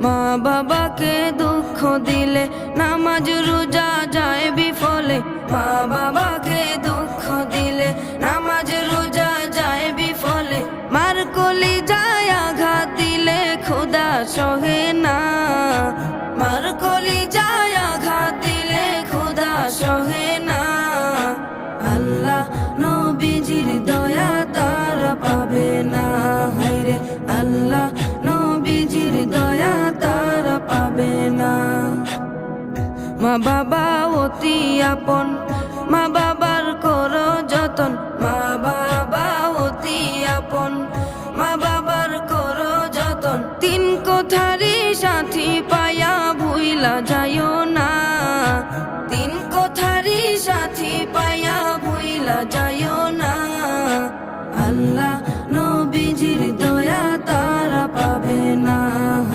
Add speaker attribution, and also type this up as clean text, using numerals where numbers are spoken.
Speaker 1: মা বাবাকে দুঃখ দিলে নামাজ রোজা যায় বিফলে। মা বাবাকে দুঃখ দিলে নামাজ রোজা যায় বিফলে। মার কলি যায় আঘাত দিলে খোদা সহে না। মার কলি যায় আঘাত দিলে খোদা সহে না। আল্লাহ নবীজির দয়া তারা পাবে না। হায়রে আল্লাহ নবীজির দয়া তারা পাবে না। মা বাবা অতি আপন, মা বাবার করো যতন। মা বাবা অতি আপন, মা বাবার করো যতন। তিন কোঠারি সাথী পায়া ভুইলা যাইও না।